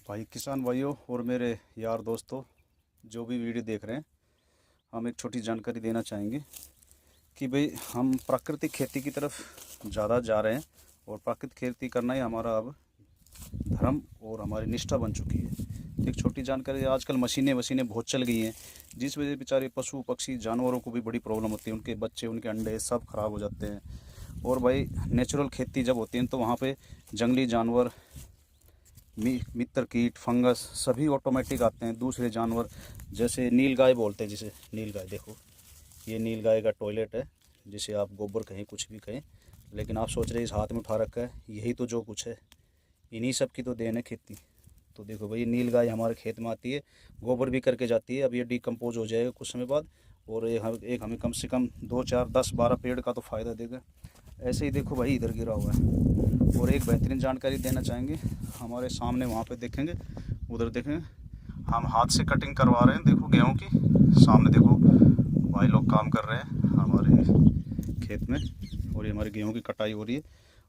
भाई किसान भाइयों और मेरे यार दोस्तों, जो भी वीडियो देख रहे हैं, हम एक छोटी जानकारी देना चाहेंगे कि भाई हम प्राकृतिक खेती की तरफ ज़्यादा जा रहे हैं और प्राकृतिक खेती करना ही हमारा अब धर्म और हमारी निष्ठा बन चुकी है। तो एक छोटी जानकारी, आजकल मशीनें वशीनें बहुत चल गई हैं, जिस वजह से बेचारे पशु पक्षी जानवरों को भी बड़ी प्रॉब्लम होती है। उनके बच्चे, उनके अंडे सब खराब हो जाते हैं। और भाई नेचुरल खेती जब होती है तो वहाँ पे जंगली जानवर, मित्र कीट, फंगस सभी ऑटोमेटिक आते हैं। दूसरे जानवर जैसे नीलगाय बोलते हैं, जिसे नीलगाय, देखो ये नीलगाय का टॉयलेट है, जिसे आप गोबर कहें, कुछ भी कहें, लेकिन आप सोच रहे इस हाथ में उठा रखा है, यही तो जो कुछ है, इन्हीं सब की तो देन है खेती। तो देखो भाई, नीलगाय हमारे खेत में आती है, गोबर भी करके जाती है। अब ये डिकम्पोज हो जाएगा कुछ समय बाद, और एक हमें कम से कम 2, 4, 10, 12 पेड़ का तो फ़ायदा देगा। ऐसे ही देखो भाई, इधर गिरा हुआ है। और एक बेहतरीन जानकारी देना चाहेंगे, हमारे सामने वहाँ पे देखेंगे, उधर देखेंगे, हम हाथ से कटिंग करवा रहे हैं। देखो गेहूं की, सामने देखो भाई लोग काम कर रहे हैं हमारे खेत में, और ये हमारे गेहूं की कटाई हो रही है।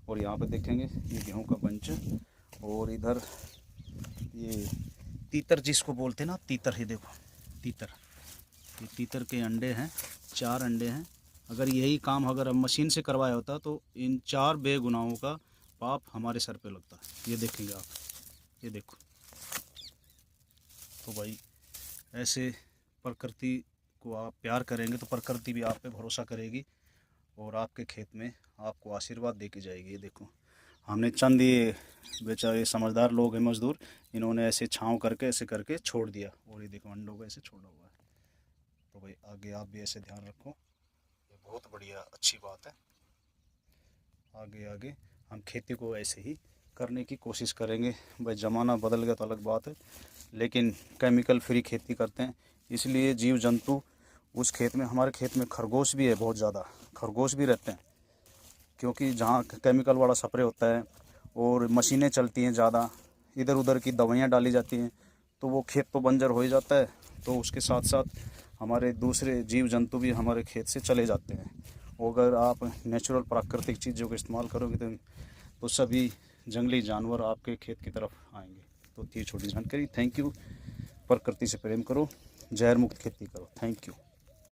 और यहाँ पे देखेंगे ये गेहूं का बंच, और इधर ये तीतर जिसको बोलते हैं ना, तीतर ही देखो, तीतर, ये तीतर के अंडे हैं, 4 अंडे हैं। अगर यही काम अगर हम मशीन से करवाया होता तो इन 4 बेगुनाहों का पाप हमारे सर पे लगता। ये देखेंगे आप, ये देखो। तो भाई ऐसे प्रकृति को आप प्यार करेंगे तो प्रकृति भी आप पे भरोसा करेगी और आपके खेत में आपको आशीर्वाद दे के जाएगी। ये देखो, हमने चंद ये बेचारे समझदार लोग हैं, मजदूर, इन्होंने ऐसे छांव करके ऐसे करके छोड़ दिया, और ये देखो अंडों को ऐसे छोड़ा हुआ है। तो भाई आगे आप भी ऐसे ध्यान रखो, ये बहुत बढ़िया अच्छी बात है। आगे आगे हम खेती को ऐसे ही करने की कोशिश करेंगे। भाई ज़माना बदल गया तो अलग बात है, लेकिन केमिकल फ्री खेती करते हैं, इसलिए जीव जंतु उस खेत में, हमारे खेत में खरगोश भी है, बहुत ज़्यादा खरगोश भी रहते हैं, क्योंकि जहाँ केमिकल वाला स्प्रे होता है और मशीनें चलती हैं ज़्यादा, इधर उधर की दवाइयाँ डाली जाती हैं, तो वो खेत तो बंजर हो ही जाता है। तो उसके साथ साथ हमारे दूसरे जीव जंतु भी हमारे खेत से चले जाते हैं। अगर आप नेचुरल प्राकृतिक चीज़ों का इस्तेमाल करोगे तो सभी जंगली जानवर आपके खेत की तरफ आएंगे। तो थी छोटी जानकारी। Thank you. प्रकृति से प्रेम करो, जहर मुक्त खेती करो। Thank you.